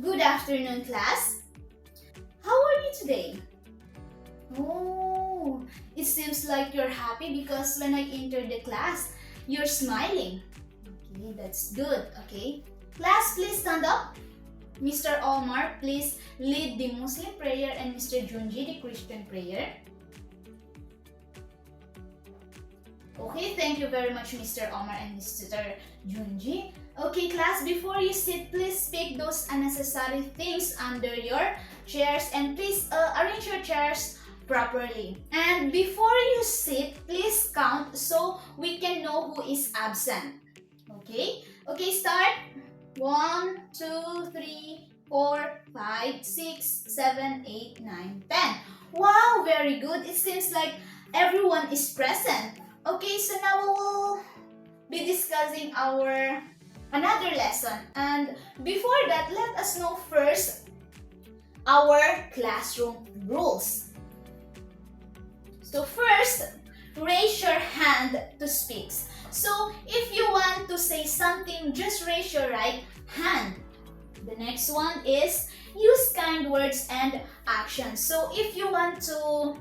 Good afternoon, class. How are you today? Oh, it seems like you're happy because when I entered the class, you're smiling. Okay, that's good. Okay. Class, please stand up. Mr. Omar, please lead the Muslim prayer and Mr. Junji the Christian prayer. Okay, thank you very much, Mr. Omar and Mr. Junji. Okay, class, before you sit, please pick those unnecessary things under your chairs and please arrange your chairs properly. And before you sit, please count so we can know who is absent. Okay? Okay, start. 1, 2, 3, 4, 5, 6, 7, 8, 9, 10. Wow, very good. It seems like everyone is present. Okay, so now we will be discussing our another lesson. And before that, let us know first our classroom rules. So first, raise your hand to speak. So if you want to say something, just raise your right hand. The next one is use kind words and actions. So if you want to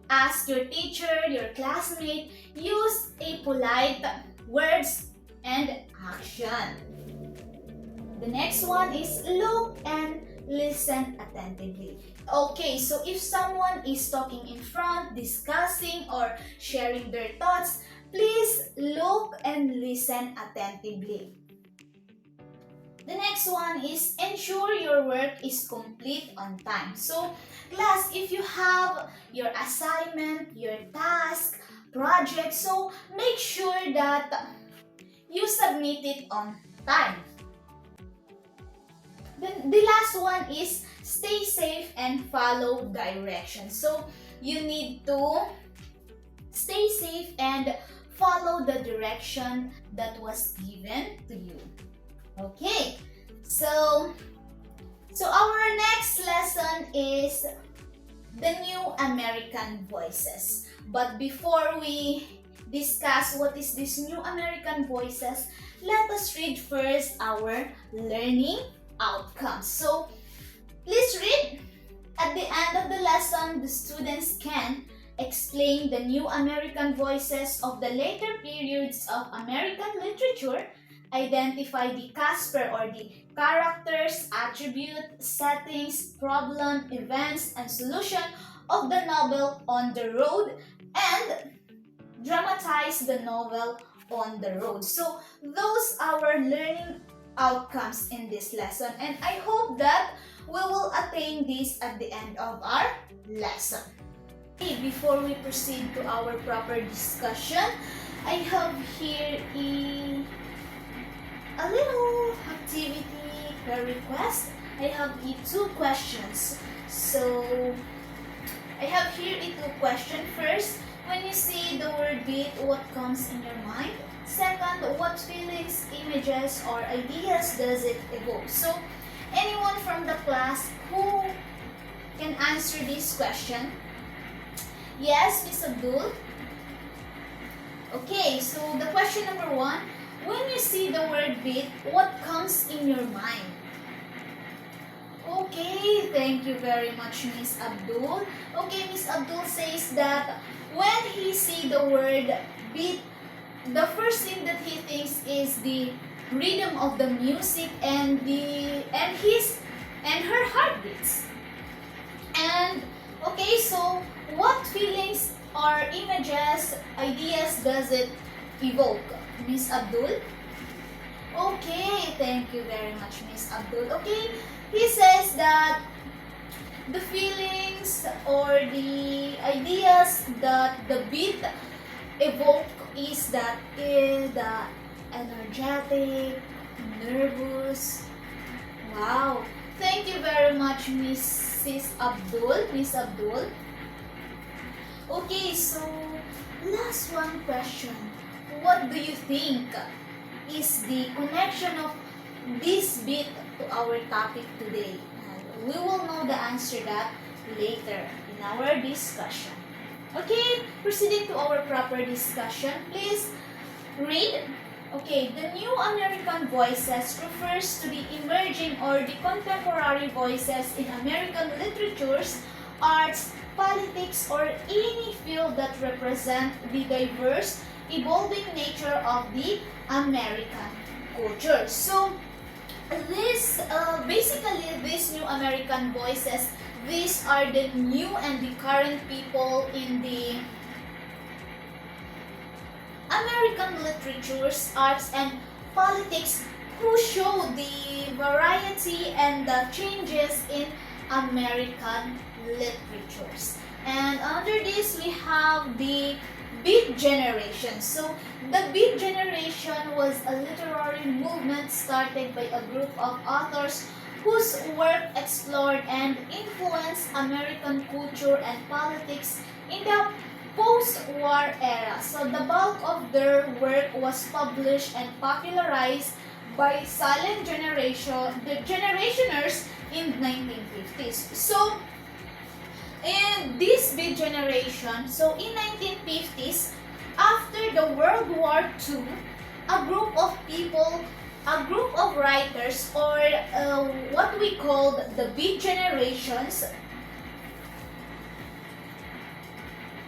ask your teacher, your classmate, use a polite words and action. The next one is look and listen attentively. Okay, so if someone is talking in front, discussing or sharing their thoughts, please look and listen attentively. The next one is ensure your work is complete on time. So, class, if you have your assignment, your task, project, so make sure that you submit it on time. The last one is stay safe and follow directions. So, you need to stay safe and follow the direction that was given to you. Okay, so our next lesson is the new American voices. But before we discuss what is this new American voices, let us read first our learning outcomes. So please read. At the end of the lesson, the students can explain the new American voices of the later periods of American literature, identify the Casper or the characters, attribute, settings, problem, events, and solution of the novel On the Road, and dramatize the novel On the Road. So those are our learning outcomes in this lesson, and I hope that we will attain this at the end of our lesson. Before we proceed to our proper discussion, I have here a little activity per request. I have here 2 questions. So I have here a 2 question. First, when you see the word beat, what comes in your mind? Second, what feelings, images, or ideas does it evoke? So anyone from the class who can answer this question? Yes, Miss Abdul? Okay, so the question number 1, when you see the word beat, what comes in your mind? Okay, thank you very much, Miss Abdul. Okay, Miss Abdul says that when he see the word beat, the first thing that he thinks is the rhythm of the music and her heartbeats. And okay, so what feelings or images, ideas does it evoke, Miss Abdul? Okay, thank you very much, Miss Abdul. Okay, he says that the feelings or the ideas that the beat evoke is the energetic, nervous. Wow. Thank you very much, Miss Abdul. Okay, so last one question. What do you think is the connection of this beat to our topic today? And we will know the answer that later in our discussion. Okay, proceeding to our proper discussion, please read. Okay, the New American Voices refers to the emerging or the contemporary voices in American literatures, arts, politics, or any field that represent the diverse, evolving nature of the American culture. So, basically, these New American Voices, these are the new and the current people in the American literatures, arts, and politics who show the variety and the changes in American literatures. And under this, we have the Beat Generation. So, the Beat Generation was a literary movement started by a group of authors whose work explored and influenced American culture and politics in the post-war era. So the bulk of their work was published and popularized by silent generation, the generationers in 1950s. So in this big generation, so in 1950s, after the World War II, a group of people, a group of writers, or what we called the Beat Generations,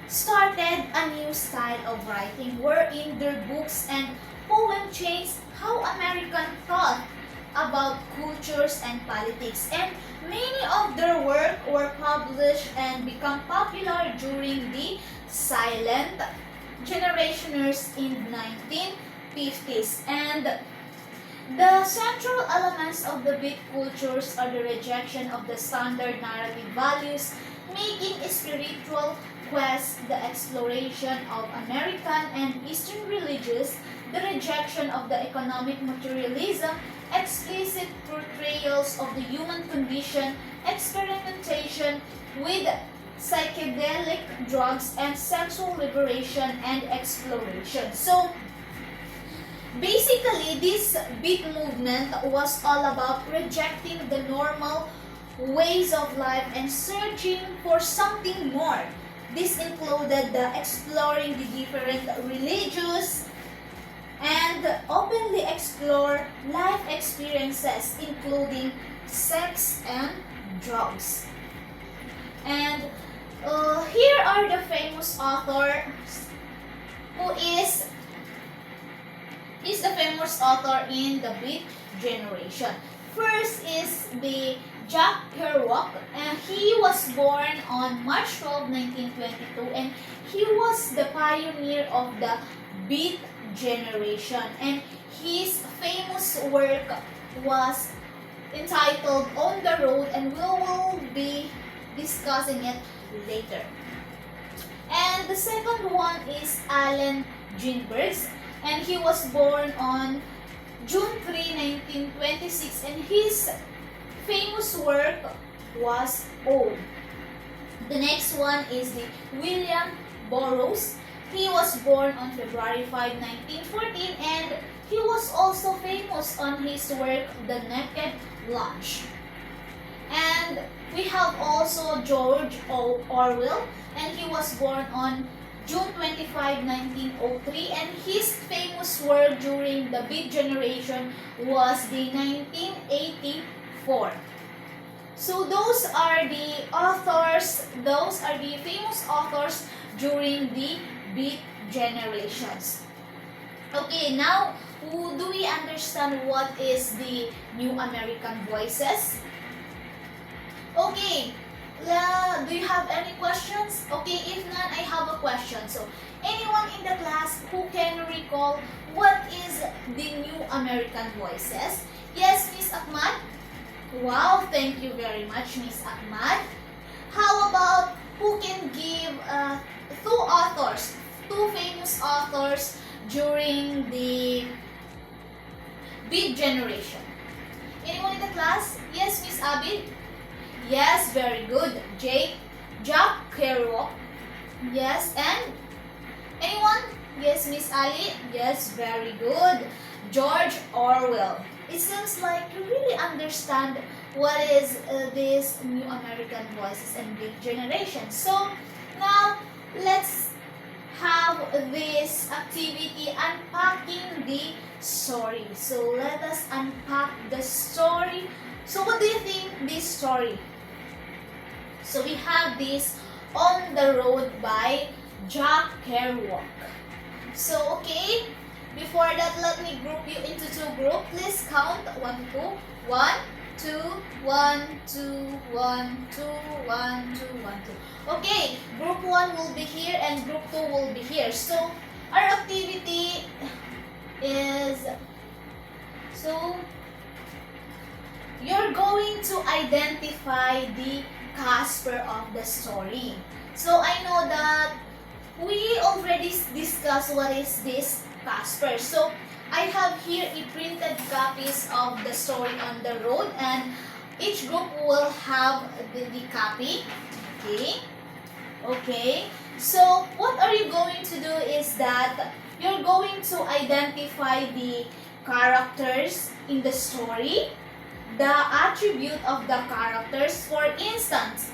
started a new style of writing wherein their books and poems changed how Americans thought about cultures and politics, and many of their work were published and become popular during the silent generationers in 1950s. And the central elements of the Beat cultures are the rejection of the standard narrative values, making spiritual quest the exploration of American and Eastern religions, the rejection of the economic materialism, explicit portrayals of the human condition, experimentation with psychedelic drugs, and sexual liberation and exploration. So, basically, this Beat movement was all about rejecting the normal ways of life and searching for something more. This included the exploring the different religions and openly explore life experiences including sex and drugs. And here are the famous authors who is the famous author in the Beat generation. First is the Jack Kerouac, and he was born on March 12, 1922, and he was the pioneer of the Beat generation, and his famous work was entitled On the Road, and we will be discussing it later. And the second one is Allen Ginsberg, and he was born on June 3, 1926, and his famous work was Ode. The next one is the William Burroughs. He was born on February 5, 1914, and he was also famous on his work The Naked Lunch. And we have also George Orwell, and he was born on June 25, 1903, and his famous work during the Beat generation was the 1984. So those are the authors, those are the famous authors during the Beat generations. Okay, now do we understand what is the New American Voices? Okay, do you have any questions? Okay, if not, I have a question. So, anyone in the class who can recall what is the New American Voices? Yes, Miss Ahmad? Wow, thank you very much, Miss Ahmad. How about who can give two famous authors during the Beat generation? Anyone in the class? Yes, Miss Abid? Yes, very good. Jack Kerouac. Yes, and anyone? Yes, Miss Ali? Yes, very good. George Orwell. It seems like you really understand what is this New American Voices and Beat generation. So, now let's have this activity unpacking the story. So let us unpack the story. So what do you think this story? So we have this On the Road by Jack Kerouac. So okay, before that let me group you into two groups. Please count 1 to 2. 1, 2, 1, 2, 1, 2, 1, 2, 1, 2. Okay, group 1 will be here and group 2 will be here. So our activity is, so you're going to identify the Casper of the story. So I know that we already discussed what is this Casper. So I have here a printed copies of the story On the Road, and each group will have the copy. Okay. Okay. So what are you going to do is that you're going to identify the characters in the story, the attribute of the characters. For instance,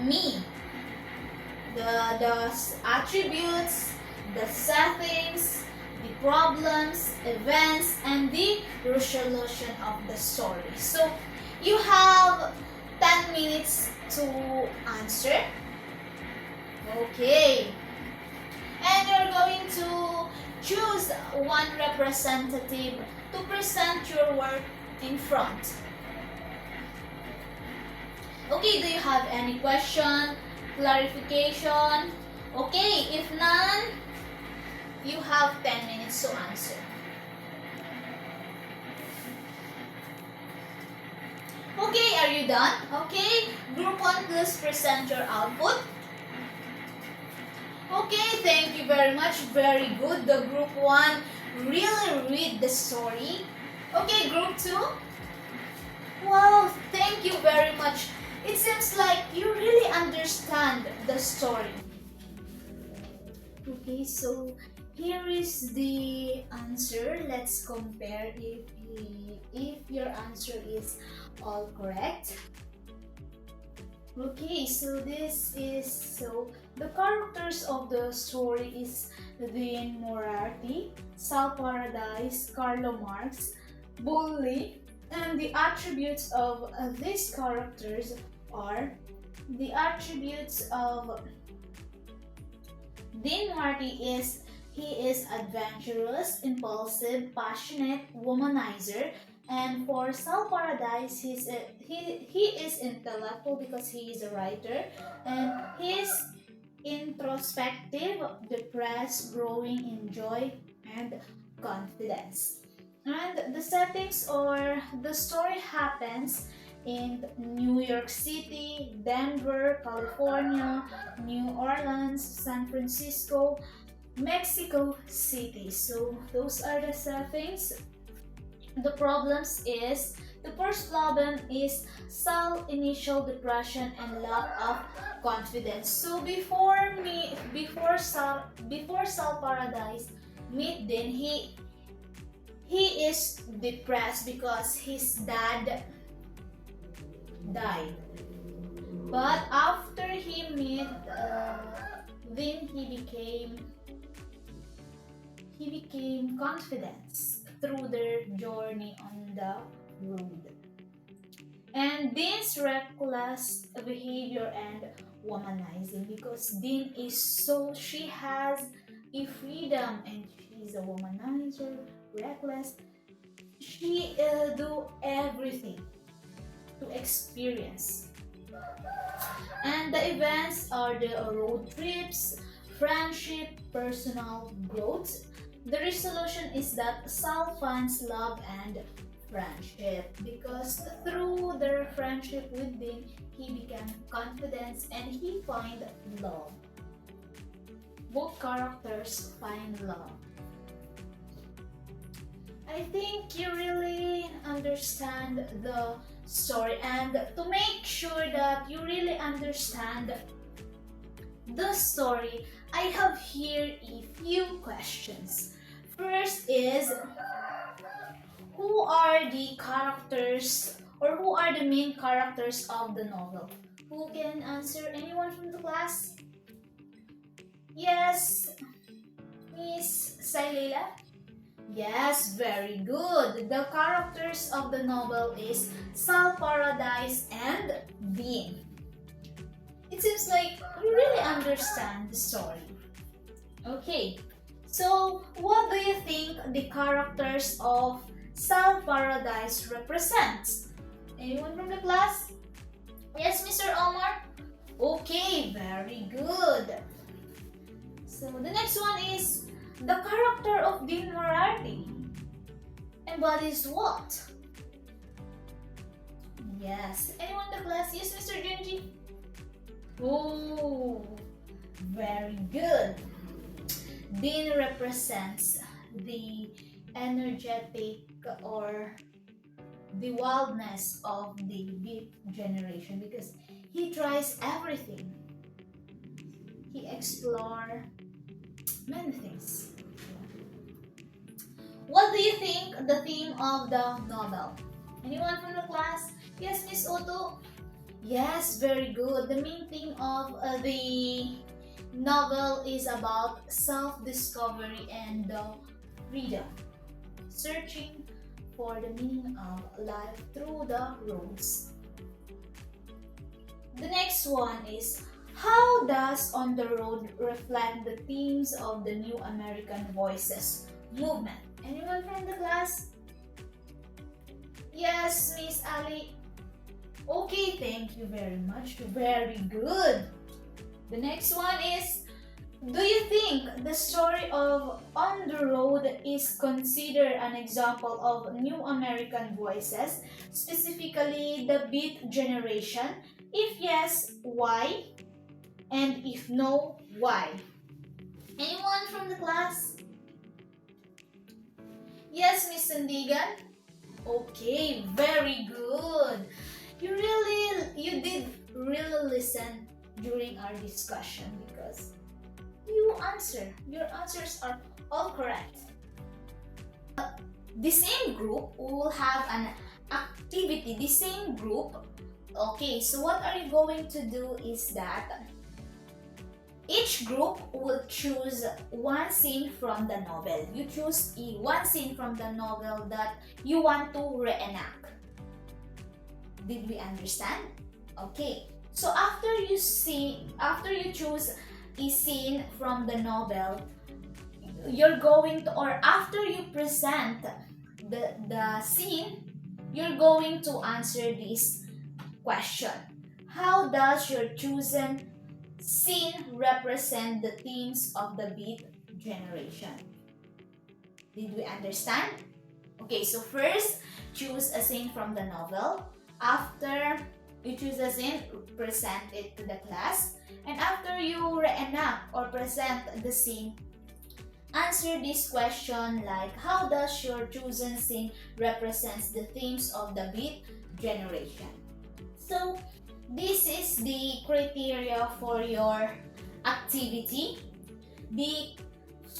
me, the attributes, the settings, the problems, events, and the resolution of the story. So you have 10 minutes to answer. Okay. And you're going to choose one representative to present your work in front. Okay, do you have any question, clarification? Okay, if none, you have 10 minutes to answer. Okay, are you done? Okay, group 1, please present your output. Okay, thank you very much. Very good. The group 1 really read the story. Okay, group 2. Wow, thank you very much. It seems like you really understand the story. Okay, so here is the answer. Let's compare if your answer is all correct. Okay, so the characters of the story is Dean Moriarty, Sal Paradise, Carlo Marx, Bully, and the attributes of these characters are the attributes of Dean Moriarty is he is adventurous, impulsive, passionate, womanizer. And for Sal Paradise, he is intellectual because he is a writer, and he's introspective, depressed, growing in joy and confidence. And the settings or the story happens in New York City, Denver, California, New Orleans, San Francisco, Mexico City. So those are the settings. The problems is, the first problem is Sal's initial depression and lack of confidence. So before Sal Paradise meet Dean, he is depressed because his dad died. But after he met Dean, he became confident through their journey on the road. And Dean's reckless behavior and womanizing, because Dean is she has a freedom and she's a womanizer, reckless. She do everything to experience. And the events are the road trips, friendship, personal growth. The resolution is that Sal finds love and friendship, because through their friendship with Dean, he became confident and he find love. Both characters find love. I think you really understand the story, and to make sure that you really understand the story, I have here a few questions. First is, who are the characters or who are the main characters of the novel? Who can answer? Anyone from the class? Yes, Miss Sailila? Yes, very good. The characters of the novel is Sal Paradise and Bean. It seems like you really understand the story. Okay, so what do you think the characters of Sal Paradise represents? Anyone from the class? Yes, Mr. Omar? Okay, very good. So the next one is the character of Dean Moriarty embodies what? Yes. Anyone in the class? Yes, Mr. Junji? Oh, very good. Dean represents the energetic or the wildness of the Beat generation because he tries everything. He explores many things. What do you think the theme of the novel? Anyone from the class? Yes, Miss Otto? Yes, very good. The main theme of the novel is about self-discovery and freedom. Searching for the meaning of life through the roads. The next one is, how does On the Road reflect the themes of the New American Voices movement? Anyone from the class? Yes, Miss Ali. Okay, thank you very much. Very good. The next one is, do you think the story of On the Road is considered an example of New American Voices, specifically the Beat generation? If yes, why? And if no, why? Anyone from the class? Yes, Miss Sandigan? Okay, very good. You did really listen during our discussion because your answers are all correct. The same group will have an activity, the same group. Okay, so what are you going to do is that each group will choose one scene from the novel. You choose one scene from the novel that you want to reenact. Did we understand? Okay. So after you choose a scene from the novel, you're going to, or after you present the scene, you're going to answer this question. How does your chosen scene represent the themes of the Beat generation? Did we understand? Okay, so first, choose a scene from the novel. After you choose a scene, present it to the class. And after you reenact or present the scene, answer this question like, how does your chosen scene represents the themes of the Beat generation? So, this is the criteria for your activity.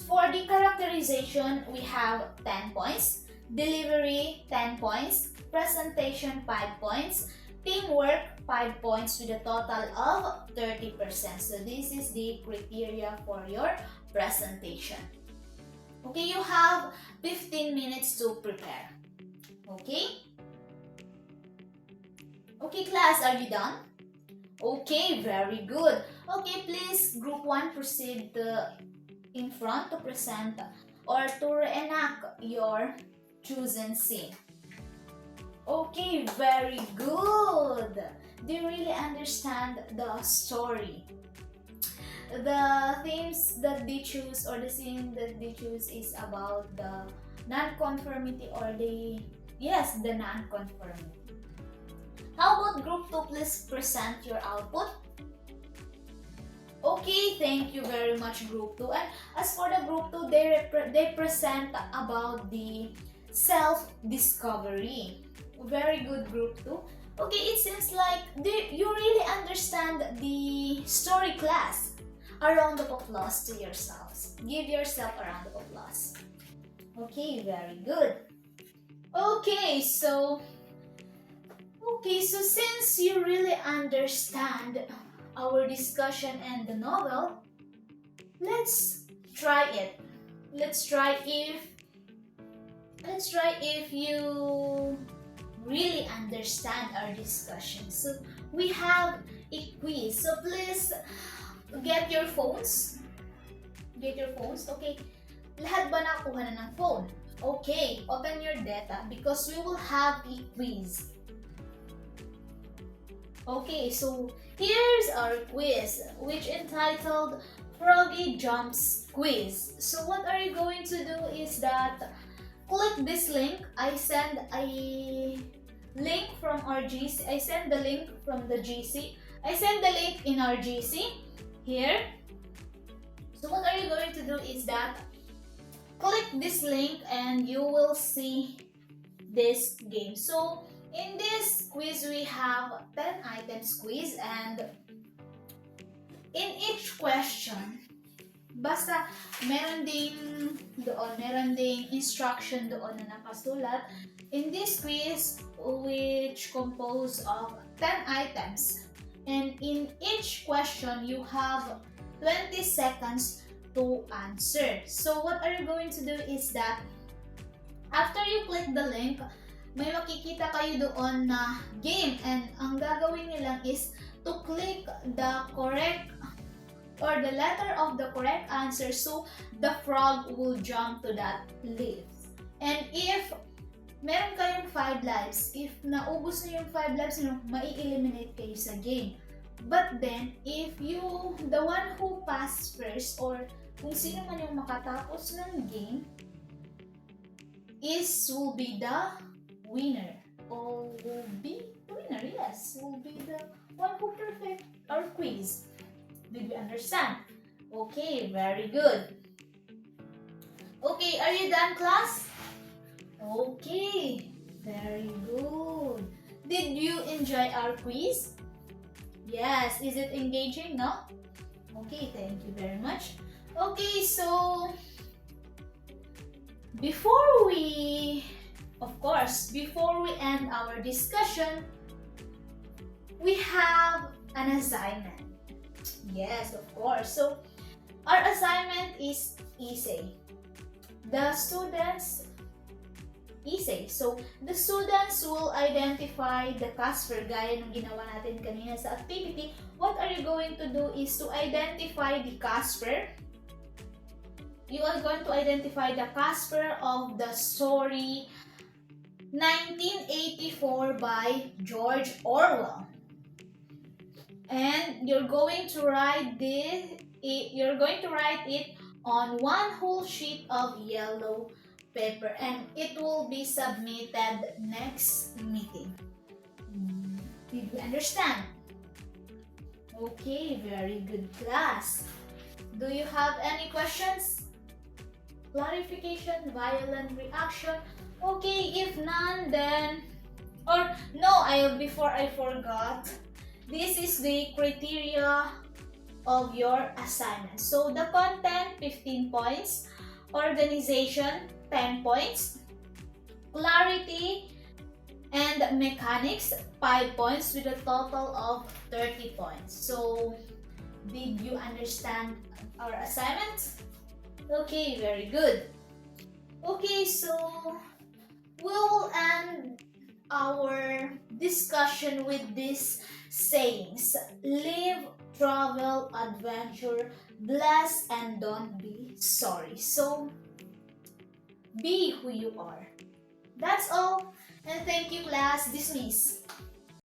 For the characterization, we have 10 points. Delivery, 10 points. Presentation, 5 points. Teamwork, 5 points with a total of 30%. So this is the criteria for your presentation. Okay, you have 15 minutes to prepare. Okay? Okay, class, are you done? Okay, very good. Okay, please, group 1, proceed in front to present or to reenact your chosen scene. Okay, very good. Do you really understand the story? The themes that they choose or the scene that they choose is about the non-conformity or the non-conformity. How about group 2, please present your output. Okay, thank you very much, group 2. And as for the group 2, they present about the self-discovery. Very good, group 2. Okay, it seems like you really understand the story, class. A round of applause to yourselves. Give yourself a round of applause. Okay, very good. Okay, so since you really understand our discussion and the novel, let's try it. Let's try if you really understand our discussion. So we have a quiz. So please get your phones. Get your phones. Okay. Lahat ba nakuha na ng phone? Okay, open your data because we will have a quiz. Okay, so here's our quiz, which entitled Froggy Jumps Quiz. So what are you going to do is that click this link. I send a link from our GC. I send the link from the GC. I send the link in our GC here. So what are you going to do is that click this link and you will see this game. So in this quiz, we have 10 items quiz, and in each question, basta meron ding instruction doon na nakasulat. In this quiz, which composed of 10 items, and in each question, you have 20 seconds to answer. So what are you going to do is that after you click the link, may makikita kayo doon na game, and ang gagawin nyo lang is to click the correct or the letter of the correct answer so the frog will jump to that leaf. And if meron kayong 5 lives, if naubos nyo yung 5 lives nyo, mai-eliminate kayo sa game. But then, if you, the one who passed first, or kung sino man yung makatapos ng game, will be the winner. Or will be the winner, yes. Will be the one who perfect our quiz. Did you understand? Okay, very good. Okay, are you done, class? Okay, very good. Did you enjoy our quiz? Yes, is it engaging, no? Okay, thank you very much. Okay, so before we end our discussion, we have an assignment. Yes, of course. So our assignment is easy. So the students will identify the Casper gaya ng ginawa natin kanina sa activity. What are you going to do is to identify the Casper. You are going to identify the Casper of the story 1984 by George Orwell. And you're going to write it on one whole sheet of yellow paper, and it will be submitted next meeting. Did you understand? Okay, very good, class. Do you have any questions? Clarification, violent reaction? Okay, if none, then before I forgot, this is the criteria of your assignment. So the content, 15 points. Organization, 10 points. Clarity and mechanics, 5 points, with a total of 30 points. So, did you understand our assignment? Okay, very good. Okay, so we will end our discussion with these sayings: live, travel, adventure, bless, and don't be sorry. So, be who you are. That's all, and thank you, class. Dismiss.